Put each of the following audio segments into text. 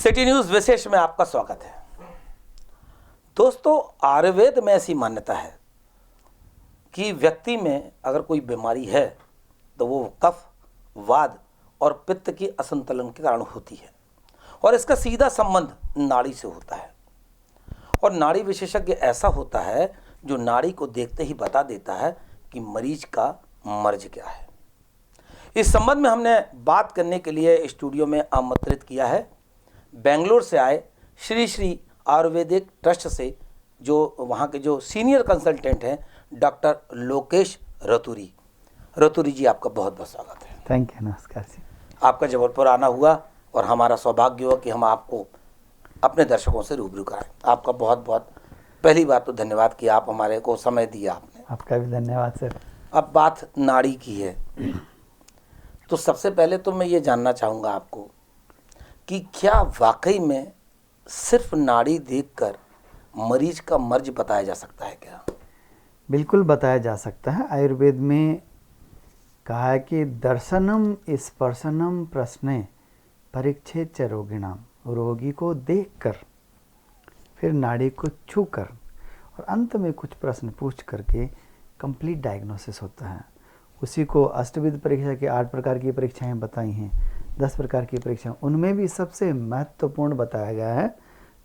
City news विशेष में आपका स्वागत है। दोस्तों, आयुर्वेद में ऐसी मान्यता है कि व्यक्ति में अगर कोई बीमारी है तो वो कफ, वात और पित्त की असंतुलन के कारण होती है और इसका सीधा संबंध नाड़ी से होता है। और नाड़ी विशेषज्ञ ऐसा होता है जो नाड़ी को देखते ही बता देता है कि मरीज का मर्ज क्या है। इस संबंध में हमने बात करने के लिए स्टूडियो में आमंत्रित किया है बेंगलोर से आए श्री श्री आयुर्वेदिक ट्रस्ट से जो वहाँ के जो सीनियर कंसल्टेंट हैं डॉक्टर लोकेश रतूरी जी, आपका बहुत बहुत स्वागत है। थैंक यू, नमस्कार जी। आपका जबलपुर आना हुआ और हमारा सौभाग्य हुआ कि हम आपको अपने दर्शकों से रूबरू कराएं। आपका बहुत बहुत पहली बात तो धन्यवाद कि आप हमारे को समय दिया आपने। आपका भी धन्यवाद सर। अब बात नाड़ी की है तो सबसे पहले तो मैं ये जानना चाहूँगा आपको कि क्या वाकई में सिर्फ नाड़ी देखकर मरीज का मर्ज बताया जा सकता है क्या? बिल्कुल बताया जा सकता है। आयुर्वेद में कहा है कि दर्शनम स्पर्शनम प्रश्ने परीक्षे च रोगिणाम, रोगी को देखकर फिर नाड़ी को छूकर और अंत में कुछ प्रश्न पूछ करके कंप्लीट डायग्नोसिस होता है। उसी को अष्टविध परीक्षा की 8 प्रकार की परीक्षाएं बताई हैं, 10 प्रकार की परीक्षा, उनमें भी सबसे महत्वपूर्ण बताया गया है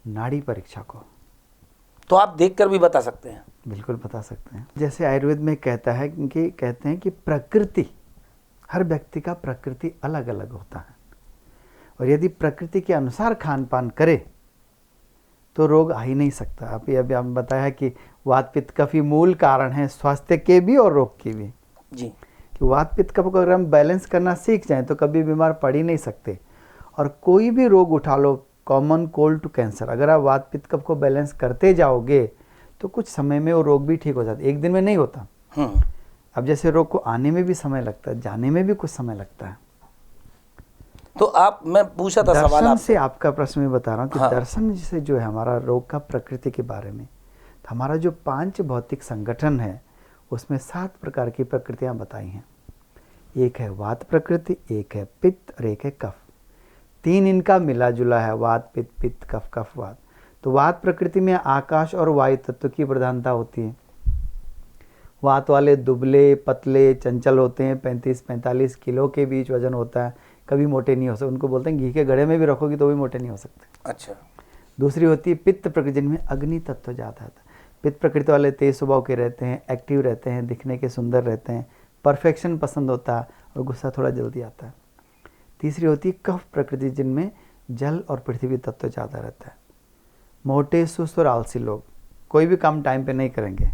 नाड़ी परीक्षा को। तो आप देखकर भी बता सकते हैं? बिल्कुल बता सकते हैं। जैसे आयुर्वेद में कहते हैं कि प्रकृति, हर व्यक्ति का प्रकृति अलग अलग होता है और यदि प्रकृति के अनुसार खान पान करे तो रोग आ ही नहीं सकता। अभी आपने बताया कि वात पित्त कफ ही मूल कारण है स्वास्थ्य के भी और रोग के भी जी। कि वात पित्त कफ को अगर हम बैलेंस करना सीख जाएं तो कभी बीमार पड़ ही नहीं सकते। और कोई भी रोग उठा लो, कॉमन कोल्ड टू कैंसर, अगर आप वात पित्त कफ को बैलेंस करते जाओगे तो कुछ समय में वो रोग भी ठीक हो जाता है, एक दिन में नहीं होता। अब जैसे रोग को आने में भी समय लगता है, जाने में भी कुछ समय लगता है। तो मैं पूछा था सवाल दर्शन से आपका प्रश्न मैं बता रहा हूँ कि हाँ। दर्शन से जो है हमारा रोग का प्रकृति के बारे में, तो हमारा जो 5 भौतिक संगठन है उसमें 7 प्रकार की प्रकृतियाँ बताई हैं। एक है वात प्रकृति, एक है पित्त और एक है कफ। 3 इनका मिला जुला है, वात पित्त, पित्त कफ, कफ वात। तो वात प्रकृति में आकाश और वायु तत्व की प्रधानता होती है। वात वाले दुबले पतले चंचल होते हैं, 35-45 किलो के बीच वजन होता है, कभी मोटे नहीं हो सकते। उनको बोलते हैं घी के घड़े में भी रखोगी तो भी मोटे नहीं हो सकते। अच्छा। दूसरी होती है पित्त प्रकृति, जिनमें अग्नि तत्व ज़्यादा है। पित्त प्रकृति वाले तेज स्वभाव के रहते हैं, एक्टिव रहते हैं, दिखने के सुंदर रहते हैं, परफेक्शन पसंद होता है और गुस्सा थोड़ा जल्दी आता है। तीसरी होती है कफ प्रकृति, जिनमें जल और पृथ्वी तत्व ज़्यादा रहता है। मोटे सुस्त और आलसी लोग कोई भी काम टाइम पे नहीं करेंगे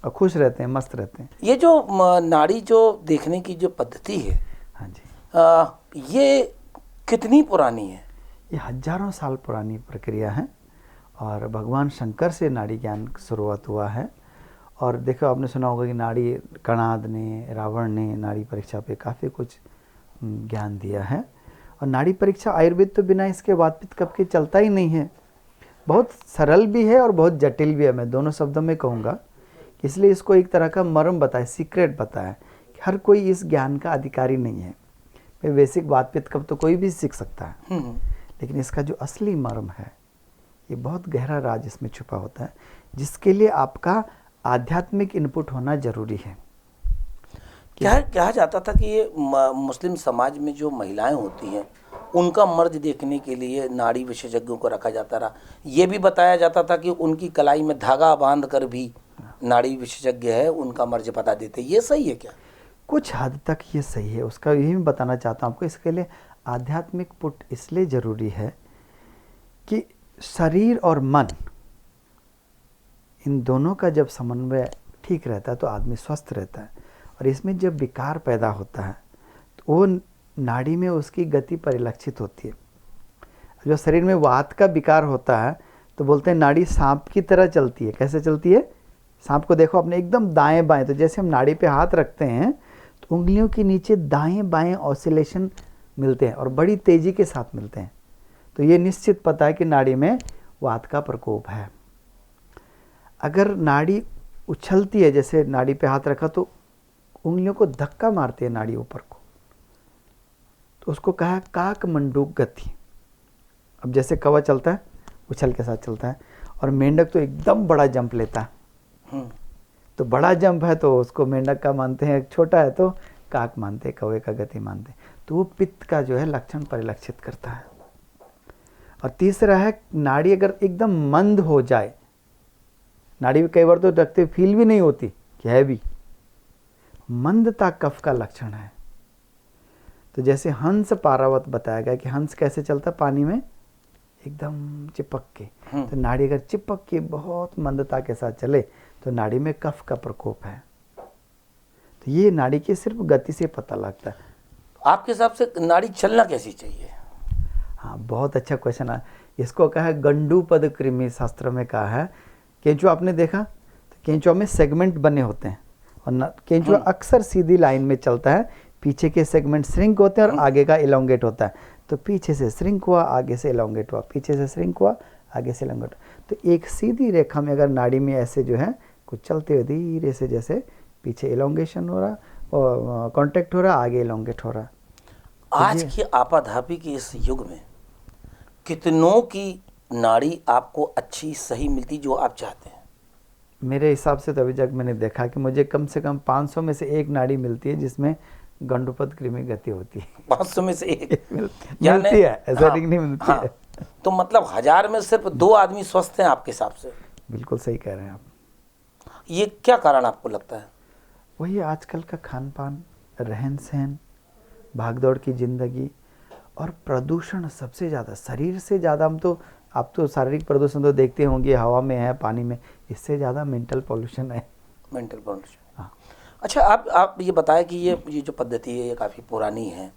और खुश रहते हैं, मस्त रहते हैं। ये जो नाड़ी जो देखने की जो पद्धति है, हाँ जी, ये कितनी पुरानी है? ये हजारों साल पुरानी प्रक्रिया है और भगवान शंकर से नाड़ी ज्ञान शुरुआत हुआ है। और देखो, आपने सुना होगा कि नाड़ी कणाद ने, रावण ने नाड़ी परीक्षा पे काफ़ी कुछ ज्ञान दिया है। और नाड़ी परीक्षा आयुर्वेद तो बिना इसके वात पित्त कफ के चलता ही नहीं है। बहुत सरल भी है और बहुत जटिल भी है, मैं दोनों शब्दों में कहूँगा। इसलिए इसको एक तरह का मर्म बताए, सीक्रेट बताया कि हर कोई इस ज्ञान का अधिकारी नहीं है। बेसिक वात पित्त कफ तो कोई भी सीख सकता है, लेकिन इसका जो असली मर्म है ये बहुत गहरा राज इसमें छुपा होता है, जिसके लिए आपका आध्यात्मिक इनपुट होना जरूरी है। क्या कहा जाता था कि ये मुस्लिम समाज में जो महिलाएं होती हैं उनका मर्ज देखने के लिए नाड़ी विशेषज्ञों को रखा जाता रहा। ये भी बताया जाता था कि उनकी कलाई में धागा बांध कर भी नाड़ी विशेषज्ञ है उनका मर्ज बता देते। ये सही है क्या? कुछ हद तक ये सही है, उसका यही मैं बताना चाहता हूँ आपको। इसके लिए आध्यात्मिक पुट इसलिए ज़रूरी है कि शरीर और मन, इन दोनों का जब समन्वय ठीक रहता है तो आदमी स्वस्थ रहता है। और इसमें जब विकार पैदा होता है तो वो नाड़ी में उसकी गति परिलक्षित होती है। जो शरीर में वात का विकार होता है तो बोलते हैं नाड़ी सांप की तरह चलती है। कैसे चलती है? सांप को देखो अपने एकदम दाएं बाएं, तो जैसे हम नाड़ी पे हाथ रखते हैं तो उंगलियों के नीचे दाएं बाएं ऑसिलेशन मिलते हैं और बड़ी तेज़ी के साथ मिलते हैं। तो ये निश्चित पता है कि नाड़ी में वात का प्रकोप है। अगर नाड़ी उछलती है, जैसे नाड़ी पे हाथ रखा तो उंगलियों को धक्का मारती है नाड़ी ऊपर को, तो उसको कहा काक मंडूक गति। अब जैसे कौवा चलता है उछल के साथ चलता है, और मेंढक तो एकदम बड़ा जंप लेता है। तो बड़ा जंप है तो उसको मेंढक का मानते हैं, छोटा है तो काक मानते हैं, कौवे का गति मानते हैं। तो वो पित्त का जो है लक्षण परिलक्षित करता है। और तीसरा है नाड़ी अगर एकदम मंद हो जाए, नाड़ी भी कई बार तो रखते फील भी नहीं होती कि है भी, मंदता कफ का लक्षण है। तो जैसे हंस पारावत बताया गया कि हंस कैसे चलता पानी में, एकदम चिपक के। तो नाड़ी अगर चिपक के बहुत मंदता के साथ चले तो नाड़ी में कफ का प्रकोप है। तो ये नाड़ी की सिर्फ गति से पता लगता है। आपके हिसाब से नाड़ी चलना कैसी चाहिए? हाँ, बहुत अच्छा क्वेश्चन है। इसको कहा है गंडूपद कृमि शास्त्र में कहा है। केंचुआ आपने देखा तो केंचुआ में सेगमेंट बने होते हैं, और केंचुआ अक्सर सीधी लाइन में चलता है, पीछे के सेगमेंट श्रिंक होते हैं और आगे का इलोंगेट होता है। तो पीछे से श्रिंक हुआ, आगे से इलोंगेट हुआ, पीछे से श्रिंक हुआ, आगे से इलोंगेट हुआ। तो एक सीधी रेखा में अगर नाड़ी में ऐसे जो है कुछ चलते हुए धीरे से, जैसे पीछे इलोंगेशन हो रहा और कॉन्टैक्ट हो रहा, आगे इलोंगेट हो रहा। आज की आपाधापी के इस युग में कितनों की नाड़ी आपको अच्छी सही मिलती जो आप चाहते हैं? मेरे हिसाब से तो अभी तक मैंने देखा कि मुझे कम से कम 500 में से एक नाड़ी मिलती है जिसमें गंडूपद कृमि गति होती है। 500 में से एक मिलती है, ऐसा नहीं मिलती है। तो मतलब 1000 में सिर्फ 2 आदमी स्वस्थ हैं आपके हिसाब से? बिल्कुल सही कह रहे हैं आप। ये क्या कारण आपको लगता है? वही आजकल का खान पान, रहन सहन, भागदौड़ की जिंदगी और प्रदूषण सबसे ज़्यादा, शरीर से ज़्यादा। हम तो, आप तो शारीरिक प्रदूषण तो देखते होंगे, हवा में है, पानी में, इससे ज़्यादा मेंटल पॉल्यूशन है। Mental pollution. हाँ। अच्छा, आप ये बताएं कि ये जो पद्धति है ये काफ़ी पुरानी है,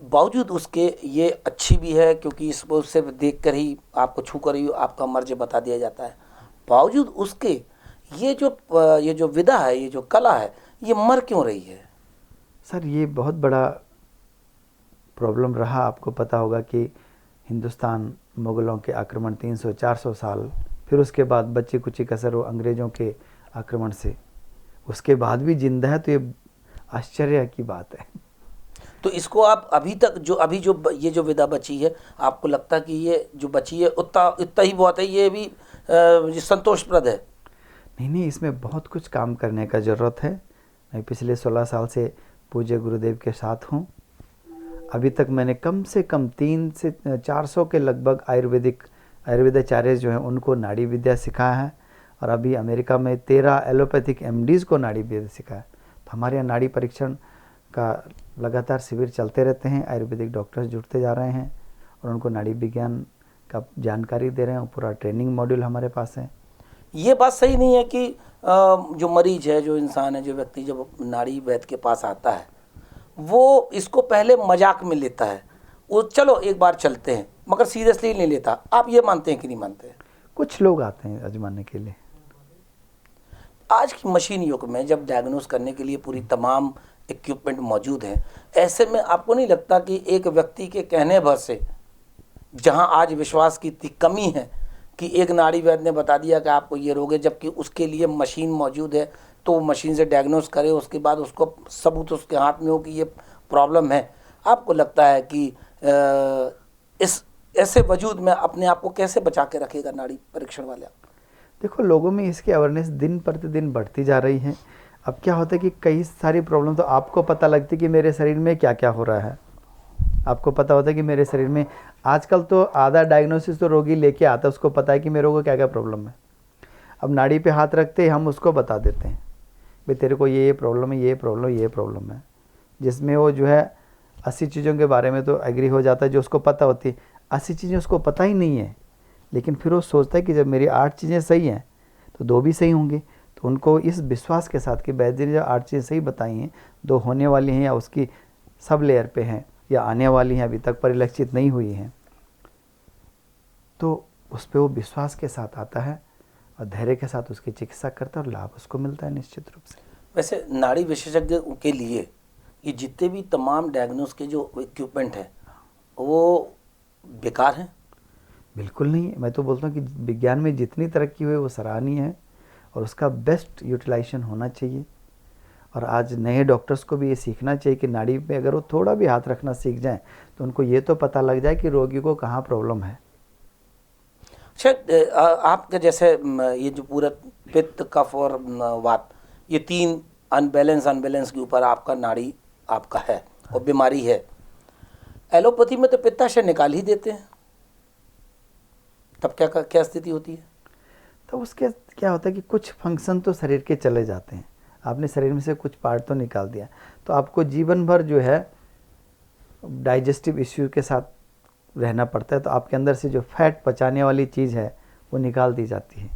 बावजूद उसके ये अच्छी भी है क्योंकि इसको सिर्फ देख कर ही, आपको छू कर ही आपका मर्ज बता दिया जाता है। बावजूद उसके ये जो विधा है, ये जो कला है, ये मर क्यों रही है? सर, ये बहुत बड़ा प्रॉब्लम रहा। आपको पता होगा कि हिंदुस्तान मुग़लों के आक्रमण 300-400 साल, फिर उसके बाद बच्ची कुची कसर वो अंग्रेज़ों के आक्रमण से, उसके बाद भी जिंदा है। तो ये आश्चर्य की बात है। तो इसको आप अभी तक ये जो विधा बची है, आपको लगता है कि ये जो बची है उतना ही बहुत है, ये भी संतोषप्रद है? नहीं, इसमें बहुत कुछ काम करने का ज़रूरत है। मैं पिछले 16 साल से पूज्य गुरुदेव के साथ हूँ। अभी तक मैंने कम से कम 300 से 400 के लगभग आयुर्वेदाचार्य जो हैं उनको नाड़ी विद्या सिखाया है, और अभी अमेरिका में 13 एलोपैथिक एमडीज़ को नाड़ी विद्या सिखाया है। तो हमारे यहाँ नाड़ी परीक्षण का लगातार शिविर चलते रहते हैं। आयुर्वेदिक डॉक्टर्स जुड़ते जा रहे हैं और उनको नाड़ी विज्ञान का जानकारी दे रहे हैं। पूरा ट्रेनिंग मॉड्यूल हमारे पास है। ये बात सही नहीं है कि जो मरीज है, जो इंसान है, जो व्यक्ति जब नाड़ी वैद्य के पास आता है वो इसको पहले मजाक में लेता है, वो चलो एक बार चलते हैं, मगर सीरियसली नहीं लेता। आप ये मानते हैं कि नहीं मानते हैं? कुछ लोग आते हैं आजमाने के लिए। आज की मशीन युग में जब डायग्नोस करने के लिए पूरी तमाम इक्विपमेंट मौजूद हैं, ऐसे में आपको नहीं लगता कि एक व्यक्ति के कहने भर से, जहां आज विश्वास की इतनी कमी है कि एक नाड़ी वैद्य ने बता दिया कि आपको ये रोग है, जबकि उसके लिए मशीन मौजूद है, तो वो मशीन से डायग्नोस करे, उसके बाद उसको सबूत उसके हाथ में हो कि ये प्रॉब्लम है। आपको लगता है कि इस ऐसे वजूद में अपने आप को कैसे बचा के रखेगा नाड़ी परीक्षण वाले? देखो, लोगों में इसकी अवेयरनेस दिन प्रतिदिन बढ़ती जा रही है। अब क्या होता है कि कई सारी प्रॉब्लम तो आपको पता लगती है कि मेरे शरीर में क्या क्या हो रहा है। आपको पता होता है कि मेरे शरीर में, आजकल तो आधा डायग्नोसिस तो रोगी लेके आता है, उसको पता है कि मेरे को क्या क्या प्रॉब्लम है। अब नाड़ी पे हाथ रखते हम उसको बता देते हैं, भाई तेरे को ये प्रॉब्लम है, ये प्रॉब्लम है, जिसमें वो जो है 80 चीज़ों के बारे में तो एग्री हो जाता है जो उसको पता होती है। 80 चीज़ें उसको पता ही नहीं है, लेकिन फिर वो सोचता है कि जब मेरी 8 चीज़ें सही हैं तो 2 भी सही होंगी। तो उनको इस विश्वास के साथ कि वैद्य ने जब 8 चीज़ें सही बताई हैं, 2 होने वाली हैं या उसकी सब लेयर पे हैं या आने वाली हैं, अभी तक परिलक्षित नहीं हुई हैं, तो उस पर वो विश्वास के साथ आता है और धैर्य के साथ उसकी चिकित्सा करता है और लाभ उसको मिलता है निश्चित रूप से। वैसे नाड़ी विशेषज्ञ के लिए ये जितने भी तमाम डायग्नोस के जो इक्विपमेंट हैं वो बेकार हैं? बिल्कुल नहीं। मैं तो बोलता हूँ कि विज्ञान में जितनी तरक्की हुई वो सराहनीय है और उसका बेस्ट यूटिलाइजेशन होना चाहिए। और आज नए डॉक्टर्स को भी ये सीखना चाहिए कि नाड़ी पे अगर वो थोड़ा भी हाथ रखना सीख जाएं तो उनको ये तो पता लग जाए कि रोगी को कहाँ प्रॉब्लम है। अच्छा, आपके जैसे ये जो पूरा पित्त, कफ और वात, ये तीन अनबैलेंस के ऊपर आपका नाड़ी आपका है और बीमारी है। एलोपैथी में तो पित्ताशय निकाल ही देते हैं, तब क्या क्या स्थिति होती है? तो उसके क्या होता है कि कुछ फंक्शन तो शरीर के चले जाते हैं, आपने शरीर में से कुछ पार्ट तो निकाल दिया, तो आपको जीवन भर जो है डाइजेस्टिव इश्यू के साथ रहना पड़ता है। तो आपके अंदर से जो फैट पचाने वाली चीज़ है वो निकाल दी जाती है,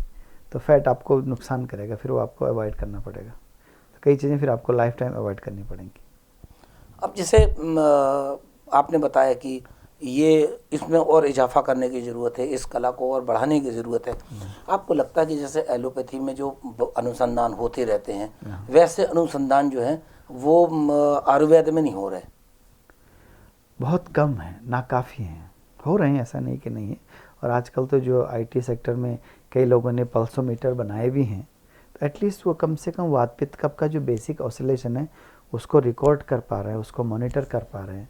तो फैट आपको नुकसान करेगा, फिर वो आपको अवॉइड करना पड़ेगा। तो कई चीज़ें फिर आपको लाइफ टाइम अवॉइड करनी पड़ेंगी। अब जैसे आपने बताया कि ये इसमें और इजाफा करने की ज़रूरत है, इस कला को और बढ़ाने की ज़रूरत है। आपको लगता है कि जैसे एलोपैथी में जो अनुसंधान होते रहते हैं वैसे अनुसंधान जो है वो आयुर्वेद में नहीं हो रहे? बहुत कम है, नाकाफ़ी हैं, हो रहे हैं, ऐसा नहीं कि नहीं है। और आजकल तो जो आईटी सेक्टर में कई लोगों ने पल्सोमीटर बनाए भी हैं, तो एटलीस्ट वो कम से कम वात पित्त कफ का जो बेसिक ऑसिलेशन है उसको रिकॉर्ड कर पा रहे हैं, उसको मॉनिटर कर पा रहे हैं।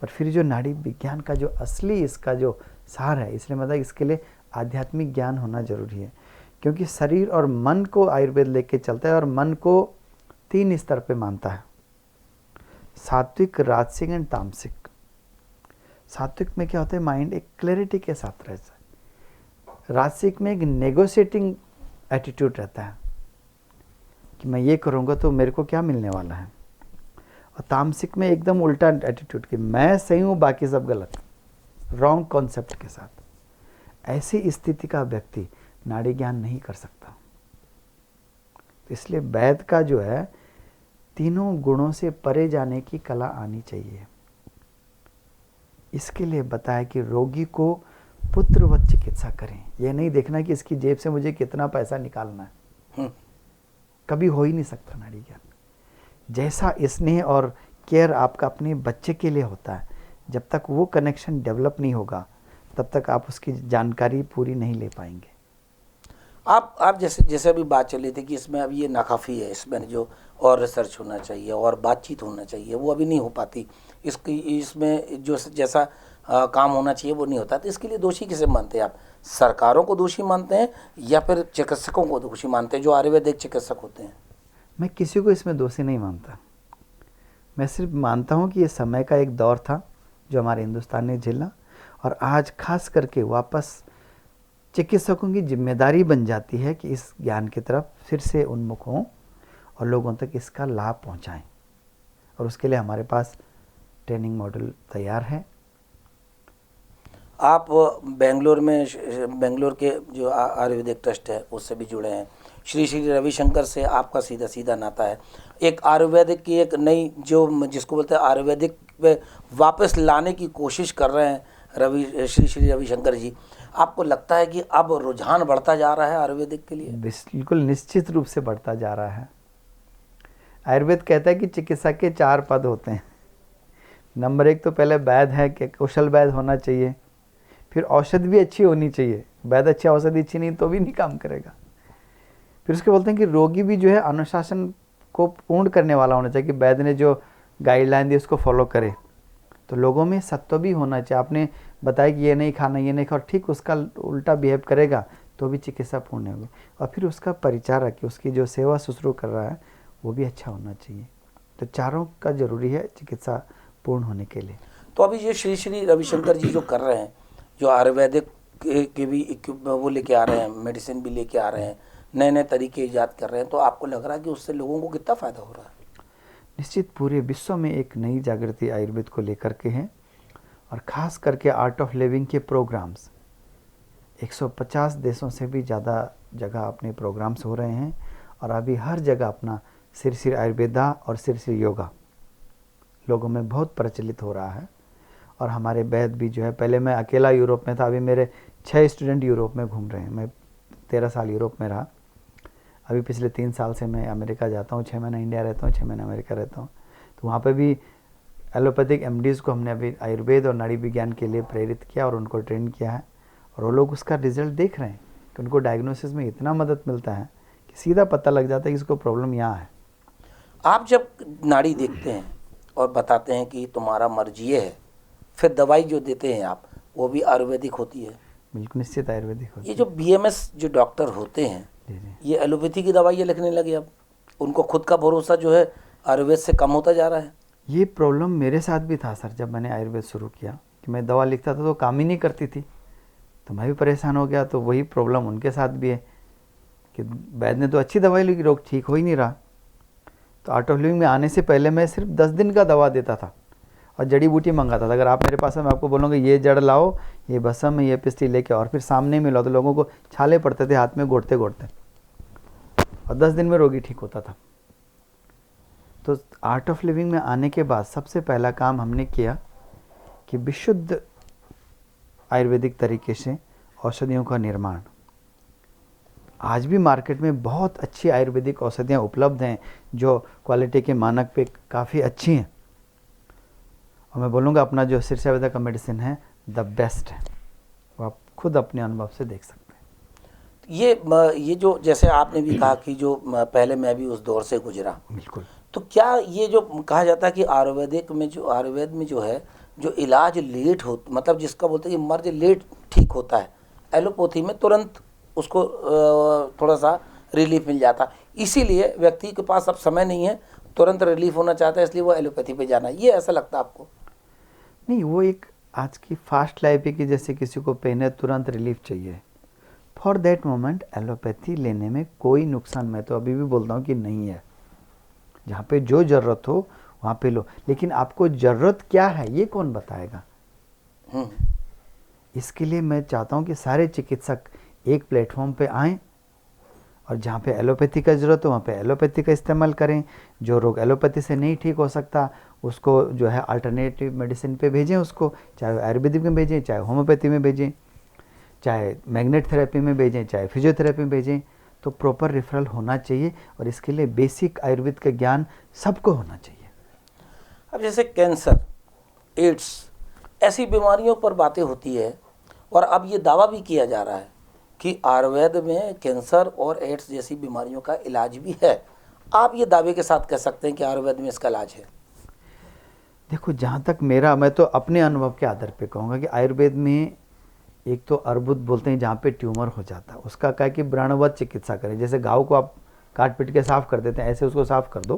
पर फिर जो नाड़ी विज्ञान का जो असली इसका जो सार है, इसलिए मतलब इसके लिए आध्यात्मिक ज्ञान होना ज़रूरी है, क्योंकि शरीर और मन को आयुर्वेद लेके चलता है और मन को 3 स्तर पे मानता है, सात्विक, राजसिक एंड तामसिक। सात्विक में क्या होता है, माइंड एक क्लैरिटी के साथ रहता है। राजसिक में एक नेगोशिएटिंग एटीट्यूड रहता है कि मैं ये करूँगा तो मेरे को क्या मिलने वाला है। और तामसिक में एकदम उल्टा एटीट्यूड कि मैं सही हूँ बाकी सब गलत, रॉन्ग कॉन्सेप्ट के साथ। ऐसी स्थिति का व्यक्ति नाड़ी ज्ञान नहीं कर सकता। तो इसलिए वैद्य का जो है तीनों गुणों से परे जाने की कला आनी चाहिए। इसके लिए बताया कि रोगी को पुत्रवत चिकित्सा करें, यह नहीं देखना कि इसकी जेब से मुझे कितना पैसा निकालना है, कभी हो ही नहीं सकता नाड़ी ज्ञान। जैसा स्नेह और केयर आपका अपने बच्चे के लिए होता है, जब तक वो कनेक्शन डेवलप नहीं होगा तब तक आप उसकी जानकारी पूरी नहीं ले पाएंगे। आप जैसे अभी बात चल रही थी कि इसमें अब ये नाकाफ़ी है, इसमें जो और रिसर्च होना चाहिए और बातचीत होना चाहिए वो अभी नहीं हो पाती, इसमें जो जैसा काम होना चाहिए वो नहीं होता। तो इसके लिए दोषी किसे मानते हैं आप? सरकारों को दोषी मानते हैं या फिर चिकित्सकों को दोषी मानते हैं जो आयुर्वेदिक चिकित्सक होते हैं? मैं किसी को इसमें दोषी नहीं मानता, मैं सिर्फ मानता हूँ कि ये समय का एक दौर था जो हमारे हिंदुस्तान ने झेला, और आज खास करके वापस चिकित्सकों की जिम्मेदारी बन जाती है कि इस ज्ञान की तरफ फिर से उन्मुख हों और लोगों तक इसका लाभ पहुँचाएँ। और उसके लिए हमारे पास ट्रेनिंग मॉडल तैयार है। आप बेंगलोर के जो आयुर्वेदिक ट्रस्ट है उससे भी जुड़े हैं, श्री श्री रविशंकर से आपका सीधा नाता है। एक आयुर्वेदिक की एक नई जो जिसको बोलते हैं आयुर्वेदिक पे वापस लाने की कोशिश कर रहे हैं श्री श्री रविशंकर जी। आपको लगता है कि अब रुझान बढ़ता जा रहा है आयुर्वेदिक के लिए? बिल्कुल निश्चित रूप से बढ़ता जा रहा है। आयुर्वेद कहता है कि चिकित्सा के 4 पद होते हैं। नंबर 1 तो पहले वैद्य है कि कुशल वैद्य होना चाहिए, फिर औषध भी अच्छी होनी चाहिए, वैद्य अच्छी औषधि अच्छी नहीं तो भी नहीं काम करेगा। फिर उसके बोलते हैं कि रोगी भी जो है अनुशासन को पूर्ण करने वाला होना चाहिए, कि वैद्य ने जो गाइडलाइन दी उसको फॉलो करे। तो लोगों में सत्व भी होना चाहिए। आपने बताया कि ये नहीं खाना, ये नहीं खाओ, ठीक उसका उल्टा बिहेव करेगा तो भी चिकित्सा पूर्ण होगी। और फिर उसका परिचारक, उसकी जो सेवा शुश्रूषा कर रहा है वो भी अच्छा होना चाहिए। तो चारों का जरूरी है चिकित्सा पूर्ण होने के लिए। तो अभी ये श्री श्री रविशंकर जी जो कर रहे हैं, जो आयुर्वेदिक के भी वो लेके आ रहे हैं, मेडिसिन भी लेके आ रहे हैं, नए नए तरीके ईजाद कर रहे हैं, तो आपको लग रहा है कि उससे लोगों को कितना फ़ायदा हो रहा है? निश्चित पूरे विश्व में एक नई जागृति आयुर्वेद को लेकर के हैं, और ख़ास करके आर्ट ऑफ लिविंग के प्रोग्राम्स 150 देशों से भी ज़्यादा जगह अपने प्रोग्राम्स हो रहे हैं। और अभी हर जगह अपना सिर सिर आयुर्वेदा और सिर सिर योगा लोगों में बहुत प्रचलित हो रहा है। और हमारे वैद्य भी जो है, पहले मैं अकेला यूरोप में था, अभी मेरे 6 स्टूडेंट यूरोप में घूम रहे हैं। मैं 13 साल यूरोप में रहा, अभी पिछले 3 साल से मैं अमेरिका जाता हूँ, 6 महीने इंडिया रहता हूँ, 6 महीने अमेरिका रहता हूँ। तो वहाँ पे भी एलोपैथिक एमडीज़ को हमने अभी आयुर्वेद और नाड़ी विज्ञान के लिए प्रेरित किया और उनको ट्रेन किया है, और वो लोग उसका रिजल्ट देख रहे हैं कि उनको डायग्नोसिस में इतना मदद मिलता है कि सीधा पता लग जाता है कि इसको प्रॉब्लम यहाँ है। आप जब नाड़ी देखते हैं और बताते हैं कि तुम्हारा मर्ज ये है, फिर दवाई जो देते हैं आप वो भी आयुर्वेदिक होती है? बिल्कुल निश्चित आयुर्वेदिक होती ये जो बीएमएस जो डॉक्टर होते हैं जी। ये एलोपैथी की दवाइयाँ लिखने लगे, अब उनको खुद का भरोसा जो है आयुर्वेद से कम होता जा रहा है। ये प्रॉब्लम मेरे साथ भी था सर, जब मैंने आयुर्वेद शुरू किया कि मैं दवा लिखता था तो काम ही नहीं करती थी, तो मैं भी परेशान हो गया। तो वही प्रॉब्लम उनके साथ भी है कि वैद्य ने तो अच्छी दवाई ली, रोग ठीक हो ही नहीं रहा। तो आर्ट ऑफ लिविंग में आने से पहले मैं सिर्फ 10 दिन का दवा देता था और जड़ी बूटी मंगाता था। अगर आप मेरे पास है, मैं आपको बोलूँगा ये जड़ लाओ, ये बसम, ये पिस्ती लेके, और फिर सामने में लाओ, तो लोगों को छाले पड़ते थे हाथ में घोटते घोटते, और 10 दिन में रोगी ठीक होता था। तो आर्ट ऑफ लिविंग में आने के बाद सबसे पहला काम हमने किया कि विशुद्ध आयुर्वेदिक तरीके से औषधियों का निर्माण। आज भी मार्केट में बहुत अच्छी आयुर्वेदिक औषधियाँ उपलब्ध हैं जो क्वालिटी के मानक पे काफ़ी अच्छी हैं, और मैं बोलूँगा अपना जो सिरसा वैद्य का मेडिसिन है द बेस्ट है, वो आप खुद अपने अनुभव से देख सकते हैं। ये जो जैसे आपने भी कहा कि जो पहले मैं भी उस दौर से गुजरा, बिल्कुल। तो क्या ये जो कहा जाता है कि आयुर्वेद में जो है जो इलाज लेट हो, मतलब जिसका बोलते हैं कि मर्ज लेट ठीक होता है, एलोपैथी में तुरंत उसको थोड़ा सा रिलीफ मिल जाता है, इसीलिए व्यक्ति के पास अब समय नहीं है, तुरंत रिलीफ होना चाहता है, इसलिए वो एलोपैथी पे जाना है, ये ऐसा लगता है आपको? नहीं, वो एक आज की फास्ट लाइफ है कि जैसे किसी को पेन है तुरंत रिलीफ चाहिए, फॉर दैट मोमेंट एलोपैथी लेने में कोई नुकसान मैं तो अभी भी बोलता हूँ कि नहीं है। जहाँ पे जो ज़रूरत हो वहाँ पे लो, लेकिन आपको ज़रूरत क्या है ये कौन बताएगा? इसके लिए मैं चाहता हूँ कि सारे चिकित्सक एक प्लेटफॉर्म पे आएँ, और जहाँ पे एलोपैथी का ज़रूरत हो वहाँ पे एलोपैथी का इस्तेमाल करें। जो रोग एलोपैथी से नहीं ठीक हो सकता उसको जो है अल्टरनेटिव मेडिसिन पे भेजें, उसको चाहे आयुर्वेदिक में भेजें, चाहे होम्योपैथी में भेजें, चाहे मैग्नेट थेरेपी में भेजें, चाहे फिजियोथेरेपी में भेजें। तो प्रॉपर रेफरल होना चाहिए, और इसके लिए बेसिक आयुर्वेद का ज्ञान सबको होना चाहिए। अब जैसे कैंसर, एड्स, ऐसी बीमारियों पर बातें होती है, और अब ये दावा भी किया जा रहा है कि आयुर्वेद में कैंसर और एड्स जैसी बीमारियों का इलाज भी है। आप ये दावे के साथ कह सकते हैं कि आयुर्वेद में इसका इलाज है? देखो, जहाँ तक मैं तो अपने अनुभव के आधार पे कहूँगा कि आयुर्वेद में एक तो अर्बुद बोलते हैं जहाँ पे ट्यूमर हो जाता है, उसका क्या है कि व्रणवत चिकित्सा करें। जैसे घाव को आप काट पीट के साफ़ कर देते हैं, ऐसे उसको साफ़ कर दो,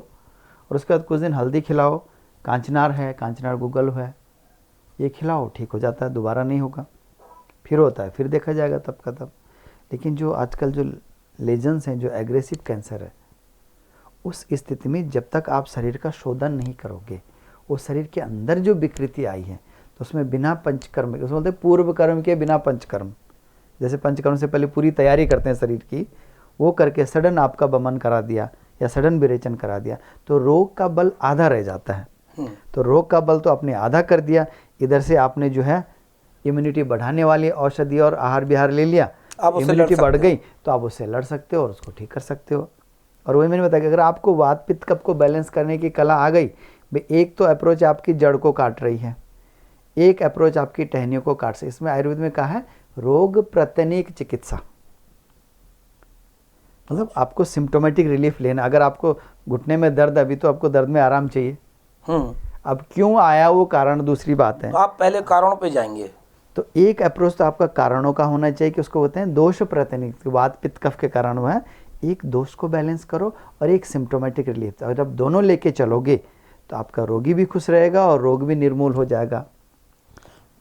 और उसके बाद कुछ दिन हल्दी खिलाओ, कांचनार है, कांचनार गूगल है, ये खिलाओ, ठीक हो जाता है, दोबारा नहीं होगा। फिर होता है, फिर देखा जाएगा तब का तब। लेकिन जो आजकल जो लेजेंस हैं, जो एग्रेसिव कैंसर है, उस स्थिति में जब तक आप शरीर का शोधन नहीं करोगे, वो शरीर के अंदर जो विकृति आई है, तो उसमें बिना पंचकर्म, उसमें बोलते हैं पूर्व कर्म के बिना पंचकर्म, जैसे पंचकर्म से पहले पूरी तैयारी करते हैं शरीर की, वो करके सडन आपका बमन करा दिया या सडन विरेचन करा दिया, तो रोग का बल आधा रह जाता है। तो रोग का बल तो आपने आधा कर दिया, इधर से आपने जो है इम्यूनिटी बढ़ाने वाली औषधि और आहार विहार ले लिया, इम्यूनिटी बढ़ गई, तो आप उससे लड़ सकते हो और उसको ठीक कर सकते हो। और वही मैंने बताया कि अगर आपको वात पित्त कफ को बैलेंस करने की कला आ गई, एक तो अप्रोच आपकी जड़ को काट रही है, एक अप्रोच आपकी टहनियों को काट से। इसमें आयुर्वेद में कहा है रोग प्रत्यनिक चिकित्सा, मतलब आपको सिम्टोमेटिक रिलीफ लेना। अगर आपको घुटने में दर्द, अभी तो आपको दर्द में आराम चाहिए, अब क्यों आया वो कारण दूसरी बात है, तो आप पहले कारणों पे जाएंगे। तो एक अप्रोच तो आपका कारणों का होना चाहिए कि उसको बोलते हैं दोष प्रत्यनिक, वात पित्त कफ के कारण हुआ है, एक दोष को बैलेंस करो और एक सिम्टोमेटिक रिलीफ। अगर आप दोनों लेके चलोगे तो आपका रोगी भी खुश रहेगा और रोग भी निर्मूल हो जाएगा।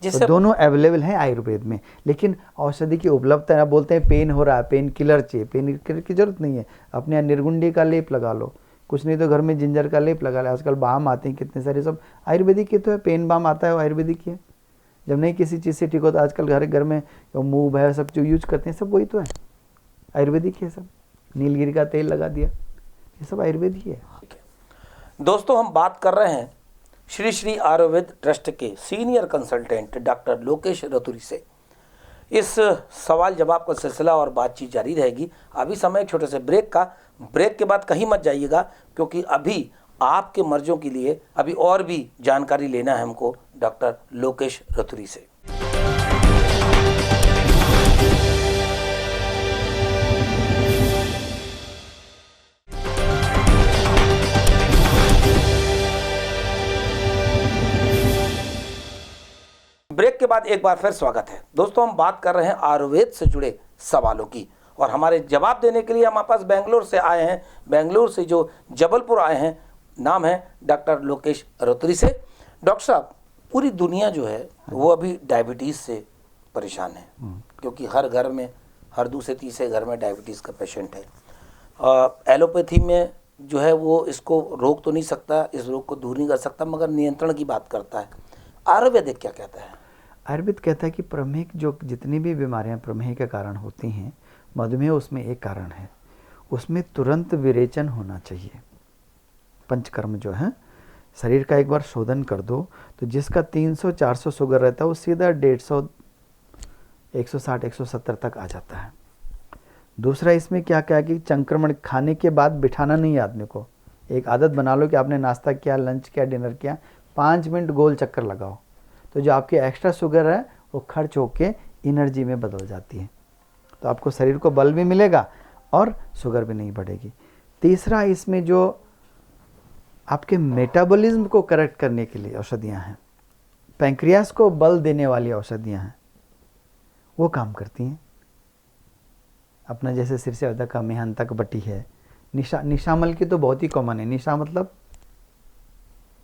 तो दोनों अवेलेबल हैं आयुर्वेद में, लेकिन औषधि की उपलब्धता है। बोलते हैं पेन हो रहा है, पेन किलर चाहिए, पेन किलर की जरूरत नहीं है, अपने यहाँ निर्गुंडी का लेप लगा लो, कुछ नहीं तो घर में जिंजर का लेप लगा लो। आजकल बाम आते हैं कितने सारे, सब आयुर्वेदिक के तो है, पेन बाम आता है वो आयुर्वेदिक ही है। जब नहीं किसी चीज़ से ठीक होता, आजकल घर में मूव है, सब जो यूज करते हैं सब वही तो है, आयुर्वेदिक है सब। नीलगिरी का तेल लगा दिया, ये सब आयुर्वेद ही है। दोस्तों, हम बात कर रहे हैं श्री श्री आयुर्वेद ट्रस्ट के सीनियर कंसल्टेंट डॉक्टर लोकेश रतुरी से। इस सवाल जवाब का सिलसिला और बातचीत जारी रहेगी। अभी समय एक छोटे से ब्रेक का, ब्रेक के बाद कहीं मत जाइएगा, क्योंकि अभी आपके मर्जों के लिए अभी और भी जानकारी लेना है हमको डॉक्टर लोकेश रतुरी से। ब्रेक के बाद एक बार फिर स्वागत है दोस्तों। हम बात कर रहे हैं आयुर्वेद से जुड़े सवालों की, और हमारे जवाब देने के लिए हमारे पास बेंगलोर से आए हैं, बेंगलोर से जो जबलपुर आए हैं, नाम है डॉक्टर लोकेश रोत्री से। डॉक्टर साहब, पूरी दुनिया जो है वो अभी डायबिटीज़ से परेशान है, क्योंकि हर घर में, हर दूसरे तीसरे घर में डायबिटीज़ का पेशेंट है। एलोपैथी में जो है वो इसको रोक तो नहीं सकता, इस रोग को दूर नहीं कर सकता, मगर नियंत्रण की बात करता है। आयुर्वेदिक क्या कहता है? आयुर्वेद कहता है कि प्रमेह जो जितनी भी बीमारियां प्रमेह के कारण होती हैं, मधुमेह उसमें एक कारण है, उसमें तुरंत विरेचन होना चाहिए। पंचकर्म जो है, शरीर का एक बार शोधन कर दो तो जिसका 300-400 शुगर रहता है वो सीधा 150, 160, 170 तक आ जाता है। दूसरा इसमें क्या क्या है कि संक्रमण खाने के बाद बिठाना नहीं है आदमी को। एक आदत बना लो कि आपने नाश्ता किया, लंच किया, डिनर किया, 5 मिनट गोल चक्कर लगाओ, तो जो आपकी एक्स्ट्रा शुगर है वो खर्च होके एनर्जी में बदल जाती है, तो आपको शरीर को बल भी मिलेगा और शुगर भी नहीं बढ़ेगी। तीसरा इसमें जो आपके मेटाबॉलिज्म को करेक्ट करने के लिए औषधियाँ हैं, पैंक्रियास को बल देने वाली औषधियाँ हैं, वो काम करती हैं। अपना जैसे सिर से अदा का मेहंतक बटी है, निशामल की तो बहुत ही कॉमन है। निशा मतलब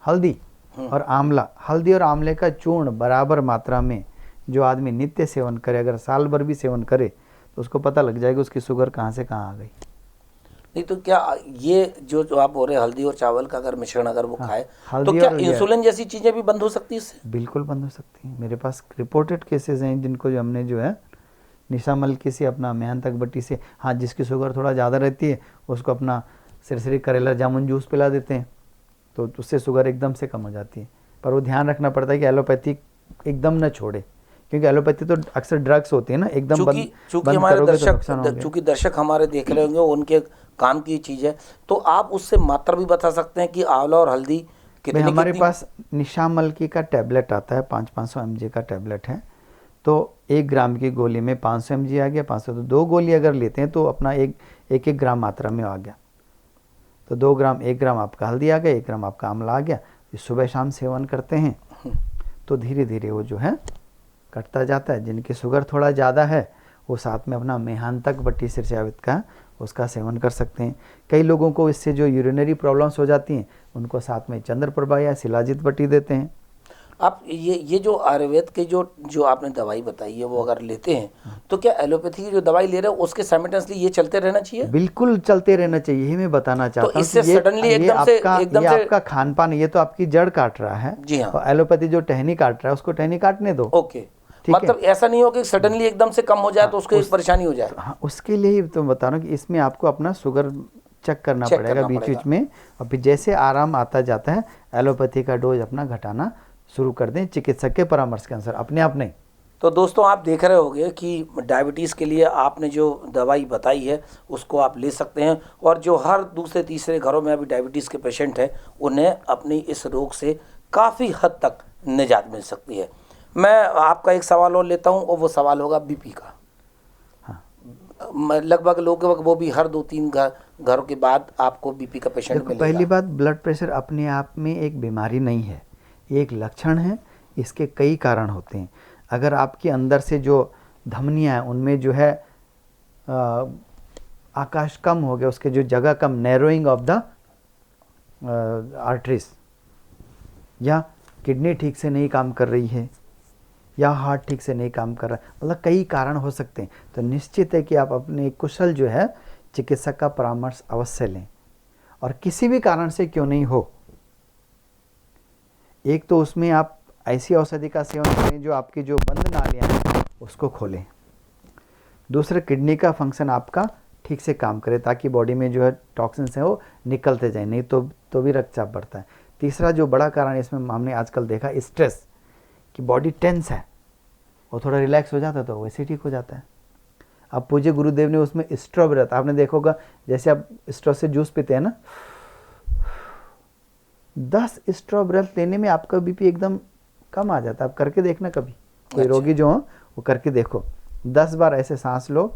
हल्दी और आंवला, हल्दी और आंवले का चूर्ण बराबर मात्रा में जो आदमी नित्य सेवन करे, अगर साल भर भी सेवन करे तो उसको पता लग जाएगा उसकी शुगर कहाँ से कहाँ आ गई। नहीं तो क्या ये जो आप बोल रहे हैं हल्दी और चावल का अगर मिश्रण अगर वो खाए तो हल्दी क्या और इंसुलिन जैसी चीजें भी बंद हो सकती है इससे? बिल्कुल बंद हो सकती हैं। मेरे पास रिपोर्टेड केसेस हैं जिनको जो हमने जो है निशामल की से अपना मेहंतक बट्टी से, हाँ जिसकी शुगर थोड़ा ज़्यादा रहती है उसको अपना सिरसिरी करेला जामुन जूस पिला देते हैं, तो उससे शुगर एकदम से कम हो जाती है। पर वो ध्यान रखना पड़ता है कि एलोपैथी एकदम न छोड़े, क्योंकि एलोपैथी तो अक्सर ड्रग्स होती है ना, एकदम चूंकि हमारे दर्शक, चूंकि दर्शक हमारे देख रहे होंगे, उनके काम की चीज है, तो आप उससे मात्रा भी बता सकते हैं कि आंवला और हल्दी कितनी? हमारे पास निशामल की का टैबलेट आता है, 500 mg का टैबलेट है, तो 1 ग्राम की गोली में 500 mg आ गया। 500 तो 2 गोली अगर लेते हैं तो अपना एक ग्राम मात्रा में आ गया, तो 2 ग्राम, 1 ग्राम आपका हल्दी आ गया, 1 ग्राम आपका आंवला आ गया। सुबह शाम सेवन करते हैं तो धीरे धीरे वो जो है कटता जाता है। जिनकी शुगर थोड़ा ज़्यादा है वो साथ में अपना मेहंतक बट्टी सिरसावित का उसका सेवन कर सकते हैं। कई लोगों को इससे जो यूरिनरी प्रॉब्लम्स हो जाती हैं उनको साथ में चंद्रप्रभा या शिलाजित बट्टी देते हैं। आप ये जो आयुर्वेद के जो आपने दवाई बताई है वो अगर लेते हैं तो क्या एलोपैथी की जो दवाई ले रहे हो उसके साइमल्टेनियसली ये चलते रहना चाहिए? बिल्कुल चलते रहना चाहिए, यही मैं बताना चाहता हूँ। तो इससे सडनली एकदम से आपका खान पान, ये तो आपकी जड़ काट रहा है। जी हाँ। और एलोपैथी जो टहनी काट रहा है उसको टहनी काटने दो। ओके, मतलब ऐसा नहीं हो कि सडनली एकदम से कम हो जाए तो उसको परेशानी हो जाए। हाँ, उसके लिए ही तो बता रहा हूँ कि इसमें आपको अपना शुगर चेक करना पड़ेगा बीच में, और फिर जैसे आराम आता जाता है एलोपैथी का डोज अपना घटाना शुरू कर दें चिकित्सक के परामर्श के अनुसार, अपने आप नहीं। तो दोस्तों आप देख रहे होंगे कि डायबिटीज़ के लिए आपने जो दवाई बताई है उसको आप ले सकते हैं, और जो हर दूसरे तीसरे घरों में अभी डायबिटीज़ के पेशेंट हैं उन्हें अपनी इस रोग से काफ़ी हद तक निजात मिल सकती है। मैं आपका एक सवाल और लेता हूं, और वो सवाल होगा बीपी का। हाँ। लगभग लोग वो भी हर 2-3 घरों के बाद आपको बीपी का पेशेंट मिलेगा। पहली बात, ब्लड प्रेशर अपने आप में एक बीमारी नहीं है, ये एक लक्षण है। इसके कई कारण होते हैं। अगर आपके अंदर से जो धमनियाँ हैं उनमें जो है आकाश कम हो गया, उसके जो जगह कम, नैरोइंग ऑफ द आर्टरीज, या किडनी ठीक से नहीं काम कर रही है, या हार्ट ठीक से नहीं काम कर रहा है, मतलब कई कारण हो सकते हैं। तो निश्चित है कि आप अपने कुशल जो है चिकित्सक का परामर्श अवश्य लें, और किसी भी कारण से क्यों नहीं हो, एक तो उसमें आप ऐसी औषधि का सेवन करें जो आपकी जो बंद नालियाँ हैं उसको खोलें। दूसरा, किडनी का फंक्शन आपका ठीक से काम करे ताकि बॉडी में जो है टॉक्सिन्स हैं वो निकलते जाए, नहीं तो भी रक्तचाप बढ़ता है। तीसरा जो बड़ा कारण इसमें हमने आजकल देखा, स्ट्रेस, कि बॉडी टेंस है और थोड़ा रिलैक्स हो जाता है तो वैसे ठीक हो जाता है। अब पूज्य गुरुदेव ने उसमें स्ट्रॉ ब्रेथ, आपने देखा होगा, जैसे आप स्ट्रॉ से जूस पीते हैं ना, 10 स्ट्रॉ ब्रेथ लेने में आपका बीपी एकदम कम आ जाता है। आप करके देखना कभी, कोई रोगी जो हो वो करके देखो, 10 बार ऐसे सांस लो,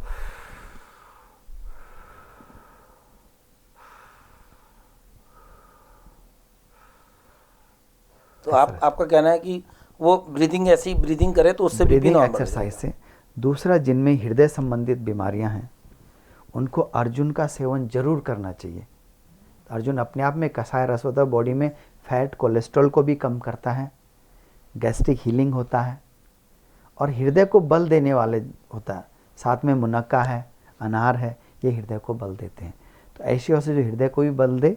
तो आपका कहना है कि वो ब्रीदिंग ऐसी ब्रीदिंग करे तो उससे बीपी ब्रीदिंग नॉर्मल हो एक्सरसाइज जाएगा। से। दूसरा, जिनमें हृदय संबंधित बीमारियां हैं उनको अर्जुन का सेवन जरूर करना चाहिए। अर्जुन अपने आप में कसाय रस होता है, बॉडी में फैट कोलेस्ट्रॉल को भी कम करता है, गैस्ट्रिक हीलिंग होता है और हृदय को बल देने वाले होता है। साथ में मुनक्का है, अनार है, ये हृदय को बल देते हैं। तो ऐसी औषधि जो हृदय को भी बल दे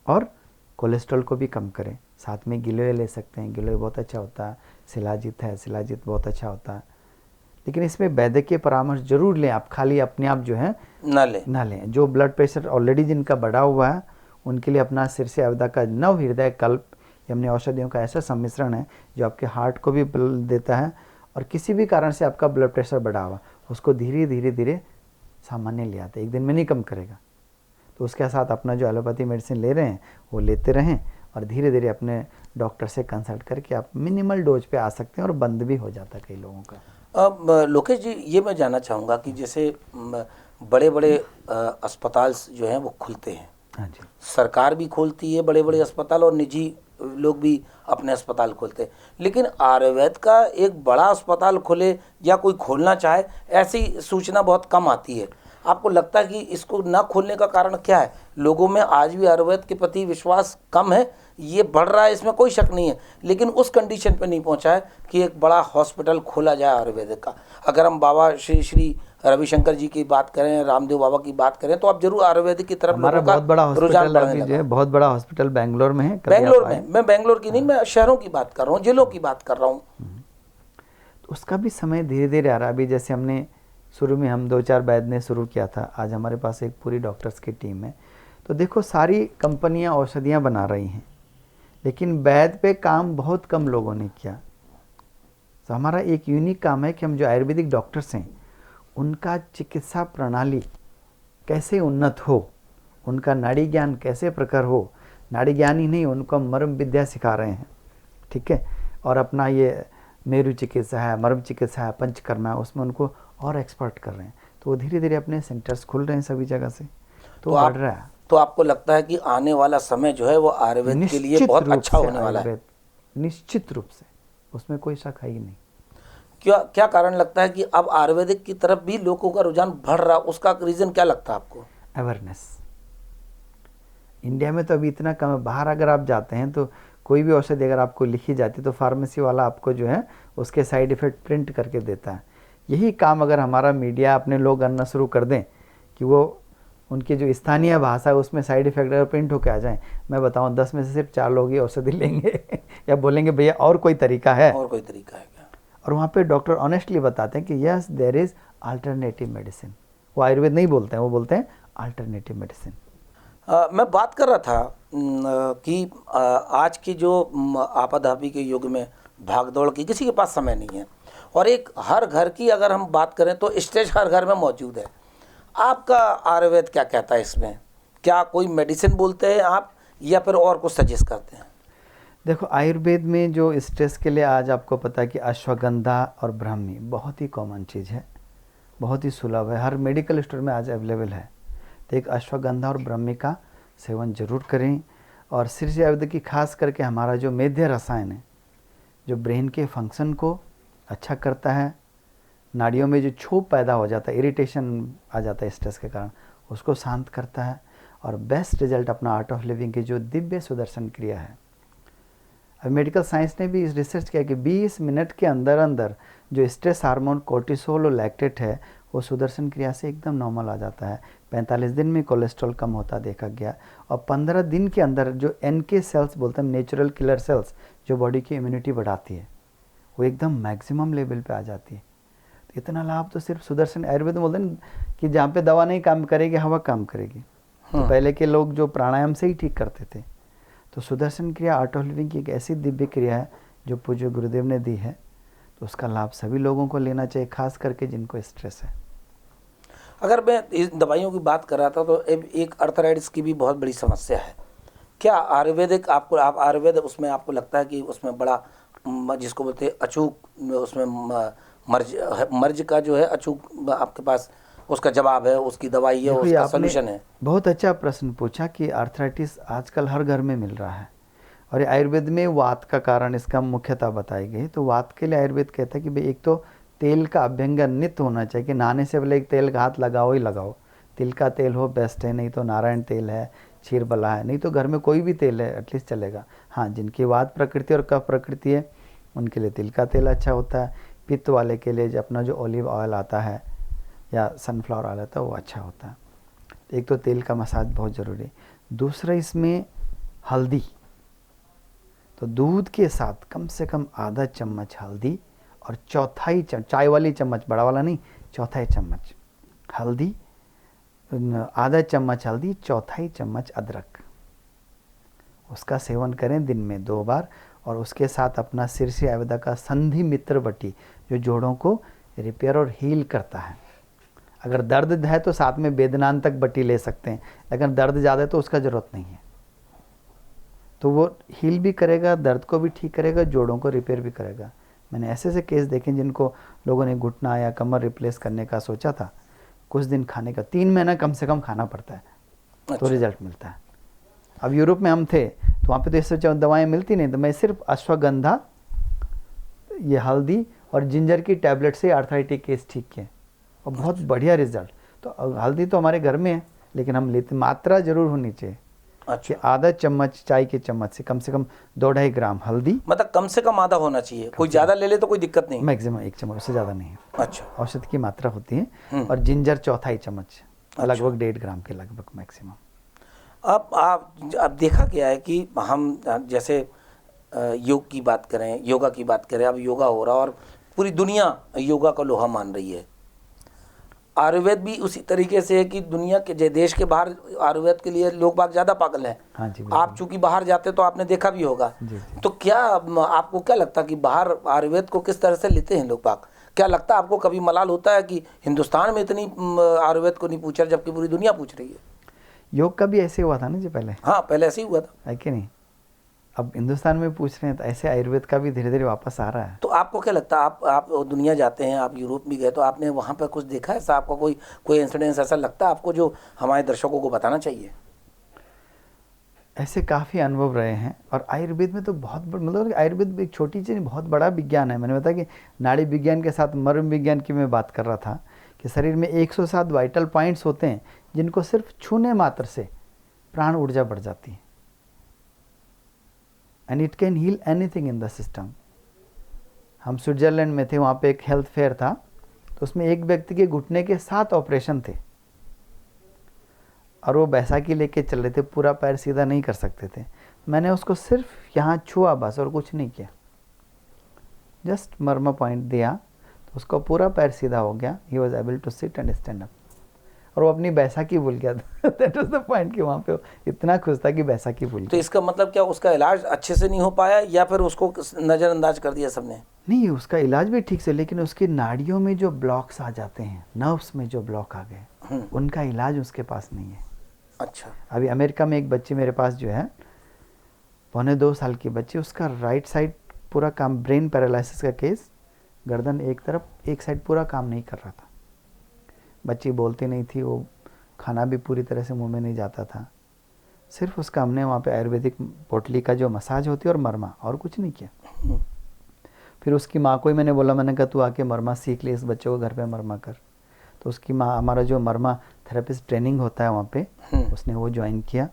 और कोलेस्ट्रॉल को भी कम करे। साथ में गिलोय ले सकते हैं, गिलोय बहुत अच्छा होता है। शिलाजीत है, शिलाजीत बहुत अच्छा होता है। लेकिन इसमें वैद्य के परामर्श जरूर लें आप, खाली अपने आप जो है ना लें। जो ब्लड प्रेशर ऑलरेडी जिनका बढ़ा हुआ है उनके लिए अपना सिर से अवदा का नव हृदय कल्प हमने औषधियों का ऐसा सम्मिश्रण है जो आपके हार्ट को भी बल देता है और किसी भी कारण से आपका ब्लड प्रेशर बढ़ा हुआ उसको धीरे धीरे धीरे सामान्य ले आता है, एक दिन में नहीं कम करेगा। तो उसके साथ अपना जो एलोपैथी मेडिसिन ले रहे हैं वो लेते रहें और धीरे धीरे अपने डॉक्टर से कंसल्ट करके आप मिनिमल डोज पे आ सकते हैं और बंद भी हो जाता है कई लोगों का। अब लोकेश जी, ये मैं जानना चाहूँगा कि जैसे बड़े बड़े अस्पताल जो हैं वो खुलते हैं, हाँ जी, सरकार भी खोलती है बड़े बड़े अस्पताल और निजी लोग भी अपने अस्पताल खोलते हैं, लेकिन आयुर्वेद का एक बड़ा अस्पताल खोले या कोई खोलना चाहे ऐसी सूचना बहुत कम आती है। आपको लगता है कि इसको ना खोलने का कारण क्या है? लोगों में आज भी आयुर्वेद के प्रति विश्वास कम है, ये बढ़ रहा है, इसमें कोई शक नहीं है, लेकिन उस कंडीशन पे नहीं पहुंचा है कि एक बड़ा हॉस्पिटल खोला जाए आयुर्वेदिक का। अगर हम बाबा श्री रविशंकर जी की बात करें, रामदेव बाबा की बात करें, तो आप जरूर आयुर्वेदिक की तरफ हमारा बहुत बड़ा हॉस्पिटल अभी जो है, बहुत बड़ा हॉस्पिटल बेंगलोर में है। बेंगलोर में, मैं बेंगलोर की नहीं, मैं शहरों की बात कर रहा हूँ, जिलों की बात कर रहा हूँ। तो उसका भी समय धीरे धीरे आ रहा है। अभी जैसे हमने शुरू में हम 2-4 वैद्य ने शुरू किया था, आज हमारे पास एक पूरी डॉक्टर्स की टीम है। तो देखो सारी कंपनियां औषधियां बना रही हैं, लेकिन वैद्य पे काम बहुत कम लोगों ने किया। तो हमारा एक यूनिक काम है कि हम जो आयुर्वेदिक डॉक्टर्स हैं उनका चिकित्सा प्रणाली कैसे उन्नत हो, उनका नाड़ी ज्ञान कैसे प्रखर हो। नाड़ी ज्ञान ही नहीं, उनको मर्म विद्या सिखा रहे हैं, ठीक है। और अपना ये मेरु चिकित्सा है, मर्म चिकित्सा है, पंचकर्मा है, उसमें उनको और एक्सपर्ट कर रहे हैं। तो वो धीरे धीरे अपने सेंटर्स खुल रहे हैं सभी जगह से, तो बढ़ रहा है। तो आपको लगता है कि आने वाला समय जो है वो आयुर्वेद के लिए बहुत अच्छा होने वाला है? निश्चित रूप से, उसमें कोई शक है ही नहीं। क्या कारण लगता है कि अब आयुर्वेदिक की तरफ भी लोगों का रुझान बढ़ रहा, उसका रीजन क्या लगता है आपको? अवेयरनेस। इंडिया में तो अभी इतना कम है। बाहर अगर आप जाते हैं तो कोई भी औषधि अगर आपको लिखी जाती है तो फार्मेसी वाला आपको जो है उसके साइड इफेक्ट प्रिंट करके देता है। यही काम अगर हमारा मीडिया अपने लोग करना शुरू कर दें कि वो उनकी जो स्थानीय भाषा है उसमें साइड इफेक्ट अगर प्रिंट होकर आ जाए, मैं बताऊं 10 में से सिर्फ 4 लोग ही औषधि लेंगे या बोलेंगे भैया और कोई तरीका है, और कोई तरीका है क्या? और वहाँ पे डॉक्टर ऑनेस्टली बताते हैं कि yes there is alternative medicine. वो आयुर्वेद नहीं बोलते हैं, वो बोलते हैं अल्टरनेटिव मेडिसिन। मैं बात कर रहा था कि आज की जो आपाधापी के युग में भागदौड़ की किसी के पास समय नहीं है, और एक हर घर की अगर हम बात करें तो स्टेज हर घर में मौजूद है। आपका आयुर्वेद क्या कहता है इसमें? क्या कोई मेडिसिन बोलते हैं आप या फिर और कुछ सजेस्ट करते हैं? देखो आयुर्वेद में जो स्ट्रेस के लिए आज आपको पता है कि अश्वगंधा और ब्राह्मी बहुत ही कॉमन चीज़ है, बहुत ही सुलभ है, हर मेडिकल स्टोर में आज अवेलेबल है। तो एक अश्वगंधा और ब्राह्मी का सेवन जरूर करें। और शीर्ष आयुर्वेद की खास करके हमारा जो मेध्य रसायन है जो ब्रेन के फंक्शन को अच्छा करता है, नाड़ियों में जो क्षोभ पैदा हो जाता है, इरिटेशन आ जाता है स्ट्रेस के कारण, उसको शांत करता है। और बेस्ट रिजल्ट अपना आर्ट ऑफ लिविंग की जो दिव्य सुदर्शन क्रिया है, अब मेडिकल साइंस ने भी रिसर्च किया कि 20 मिनट के अंदर अंदर जो स्ट्रेस हार्मोन कोर्टिसोल और लैक्टेट है वो सुदर्शन क्रिया से एकदम नॉर्मल आ जाता है। 45 दिन में कोलेस्ट्रॉल कम होता देखा गया, और 15 दिन के अंदर जो NK सेल्स बोलते हैं, नेचुरल किलर सेल्स, जो बॉडी की इम्यूनिटी बढ़ाती है, वो एकदम मैक्सिमम लेवल पे आ जाती है। तो इतना लाभ तो सिर्फ सुदर्शन आयुर्वेद में बोलते हैं कि जहाँ पे दवा नहीं काम करेगी हवा काम करेगी। तो पहले के लोग जो प्राणायाम से ही ठीक करते थे। तो सुदर्शन क्रिया आर्ट ऑफ लिविंग की एक ऐसी दिव्य क्रिया है जो पूज्य गुरुदेव ने दी है, तो उसका लाभ सभी लोगों को लेना चाहिए, खास करके जिनको स्ट्रेस है। अगर मैं इस दवाइयों की बात कर रहा था तो एक अर्थराइटिस की भी बहुत बड़ी समस्या है। क्या आयुर्वेदिक आप आयुर्वेद उसमें आपको लगता है कि उसमें बड़ा जिसको बोलते हैं अचूक, उसमें मर्ज का जो है अचूक आपके पास उसका जवाब है, उसकी दवाई है, उसका सॉल्यूशन है? बहुत अच्छा प्रश्न पूछा कि आर्थराइटिस आजकल हर घर में मिल रहा है। और ये आयुर्वेद में वात का कारण इसका मुख्यतः बताई गई। तो वात के लिए आयुर्वेद कहता है कि भाई एक तो तेल का अभ्यंजन नित्य होना चाहिए, कि नहाने से पहले एक तेल का हाथ लगाओ ही लगाओ। तिल का तेल हो बेस्ट है, नहीं तो नारायण तेल है, क्षीरबला है, नहीं तो घर में कोई भी तेल है एटलीस्ट चलेगा। हाँ, जिनकी वात प्रकृति और कफ प्रकृति है उनके लिए तिल का तेल अच्छा होता है। पित्त वाले के लिए अपना जो ऑलिव ऑयल आता है या सनफ्लावर ऑयल आता है वो अच्छा होता है। एक तो तेल का मसाज बहुत ज़रूरी है। दूसरा इसमें हल्दी, तो दूध के साथ कम से कम आधा चम्मच हल्दी और चौथाई चाय वाली चम्मच, बड़ा वाला नहीं, चौथाई चम्मच हल्दी, आधा चम्मच हल्दी, चौथाई चम्मच अदरक, उसका सेवन करें दिन में 2 बार। और उसके साथ अपना शीर्षी आयुर्वेदा का संधि मित्र बटी जो जोड़ों को रिपेयर और हील करता है। अगर दर्द है तो साथ में वेदनांत तक बटी ले सकते हैं, लेकिन दर्द ज़्यादा है तो उसका ज़रूरत नहीं है। तो वो हील भी करेगा, दर्द को भी ठीक करेगा, जोड़ों को रिपेयर भी करेगा। मैंने ऐसे ऐसे केस देखे जिनको लोगों ने घुटना या कमर रिप्लेस करने का सोचा था, कुछ दिन खाने का, 3 महीना कम से कम खाना पड़ता है। अच्छा। तो रिजल्ट मिलता है। अब यूरोप में हम थे तो वहाँ पे तो इससे दवाएं मिलती नहीं, तो मैं सिर्फ अश्वगंधा, ये हल्दी और जिंजर की टैबलेट से आर्थराइटिक केस ठीक किए और बहुत बढ़िया रिजल्ट। तो हल्दी तो हमारे घर में है, लेकिन हम लेते, मात्रा जरूर होनी चाहिए। अच्छा, कि आधा चम्मच चाय के चम्मच से कम 2.5 ग्राम हल्दी, मतलब कम से कम आधा होना चाहिए, कोई ज़्यादा ले ले तो कोई दिक्कत नहीं। मैक्सिमम 1 चम्मच, उससे ज़्यादा नहीं है। अच्छा, औषध की मात्रा होती है। और जिंजर चौथाई चम्मच, लगभग 1.5 ग्राम के लगभग मैक्सिमम। अब देखा गया है कि हम जैसे योग की बात करें, योगा की बात करें, अब योगा हो रहा है और पूरी दुनिया योगा का लोहा मान रही है। आयुर्वेद भी उसी तरीके से है कि दुनिया के देश के बाहर आयुर्वेद के लिए लोग बाग ज़्यादा पागल हैं। हाँ जी, आप चूंकि बाहर जाते तो आपने देखा भी होगा। जी। तो क्या आपको क्या लगता है कि बाहर आयुर्वेद को किस तरह से लेते हैं लोग बाग? क्या लगता है आपको, कभी मलाल होता है कि हिंदुस्तान में इतनी आयुर्वेद को नहीं पूछ रहा जबकि पूरी दुनिया पूछ रही है? योग का भी ऐसे हुआ था ना जी पहले। हाँ, पहले ऐसे ही हुआ था, है कि नहीं? अब हिंदुस्तान में पूछ रहे हैं, तो ऐसे आयुर्वेद का भी धीरे धीरे वापस आ रहा है। तो आपको क्या लगता है, आप दुनिया जाते हैं, आप यूरोप भी गए, तो आपने वहाँ पर कुछ देखा है ऐसा? आपका कोई इंसिडेंस ऐसा लगता है आपको जो हमारे दर्शकों को बताना चाहिए? ऐसे काफ़ी अनुभव रहे हैं। और आयुर्वेद में तो बहुत मतलब आयुर्वेद एक छोटी चीज़, बहुत बड़ा विज्ञान है। मैंने बताया कि नाड़ी विज्ञान के साथ मर्म विज्ञान की मैं बात कर रहा था कि शरीर में 107 वाइटल पॉइंट्स होते हैं जिनको सिर्फ छूने मात्र से प्राण ऊर्जा बढ़ जाती है। And it can heal anything in the system. हम स्विट्जरलैंड में थे, वहाँ पे एक हेल्थ फेयर था, तो उसमें एक व्यक्ति के घुटने के 7 ऑपरेशन थे और वो बैसाखी लेके चल रहे थे, पूरा पैर सीधा नहीं कर सकते थे। मैंने उसको सिर्फ यहाँ छुआ बस और कुछ नहीं किया, जस्ट मर्मा पॉइंट दिया तो उसका पूरा पैर सीधा हो गया। He was able to sit and stand up. और वो अपनी बैसाखी भूल गया था। दैट वाज द पॉइंट कि वहाँ पे वो इतना खुश था कि बैसाखी भूल गया। तो इसका मतलब क्या, उसका इलाज अच्छे से नहीं हो पाया या फिर उसको नज़रअंदाज कर दिया सबने? नहीं, उसका इलाज भी ठीक से, लेकिन उसकी नाड़ियों में जो ब्लॉक्स आ जाते हैं, नर्व्स में जो ब्लॉक आ गए, उनका इलाज उसके पास नहीं है। अच्छा। अभी अमेरिका में एक बच्ची मेरे पास जो है, 1.25 साल की बच्ची, उसका राइट साइड पूरा काम, ब्रेन पैरालिसिस का केस, गर्दन एक तरफ, एक साइड पूरा काम नहीं कर रहा था। बच्ची बोलती नहीं थी, वो खाना भी पूरी तरह से मुंह में नहीं जाता था। सिर्फ उसका हमने वहाँ पे आयुर्वेदिक पोटली का जो मसाज होती है और मरमा, और कुछ नहीं किया। फिर उसकी माँ को ही मैंने बोला, मैंने कहा तू आके मरमा सीख ले, इस बच्चे को घर पे मरमा कर। तो उसकी माँ, हमारा जो मरमा थेरेपिस्ट ट्रेनिंग होता है वहाँ पे, उसने वो ज्वाइन किया,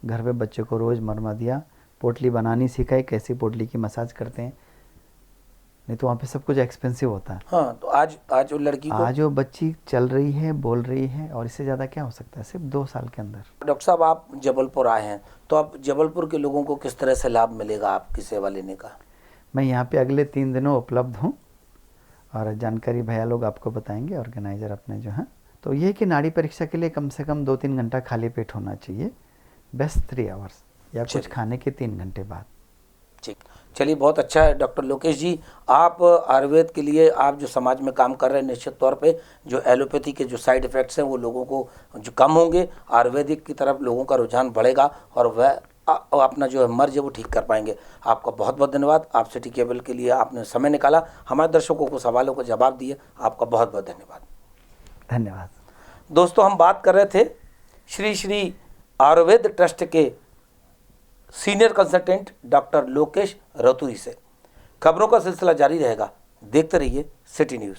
घर पे बच्चे को रोज़ मरमा दिया, पोटली बनानी सिखाई, कैसी पोटली की मसाज करते हैं। नहीं तो वहाँ पे सब कुछ एक्सपेंसिव होता है। हाँ, तो आज वो लड़की को, आज वो बच्ची चल रही है, बोल रही है, और इससे ज़्यादा क्या हो सकता है सिर्फ 2 साल के अंदर। डॉक्टर साहब आप जबलपुर आए हैं, तो आप जबलपुर के लोगों को किस तरह से लाभ मिलेगा आपकी सेवा लेने का? मैं यहाँ पे अगले 3 दिनों उपलब्ध हूँ और जानकारी भैया लोग आपको बताएंगे, ऑर्गेनाइज़र अपने जो हैं। तो ये कि नाड़ी परीक्षा के लिए कम से कम 2-3 घंटा खाली पेट होना चाहिए, बेस्ट 3 आवर्स, या कुछ खाने के 3 घंटे बाद। ठीक, चलिए, बहुत अच्छा है डॉक्टर लोकेश जी। आप आयुर्वेद के लिए आप जो समाज में काम कर रहे हैं, निश्चित तौर पे जो एलोपैथी के जो साइड इफ़ेक्ट्स हैं वो लोगों को जो कम होंगे, आयुर्वेदिक की तरफ लोगों का रुझान बढ़ेगा और वह अपना जो है मर्ज है वो ठीक कर पाएंगे। आपका बहुत बहुत धन्यवाद। आप सिटी केबल के लिए आपने समय निकाला, हमारे दर्शकों को सवालों का जवाब दिए, आपका बहुत बहुत धन्यवाद। धन्यवाद। दोस्तों, हम बात कर रहे थे श्री श्री आयुर्वेद ट्रस्ट के सीनियर कंसल्टेंट डॉक्टर लोकेश रतूरी से। खबरों का सिलसिला जारी रहेगा, देखते रहिए सिटी न्यूज़।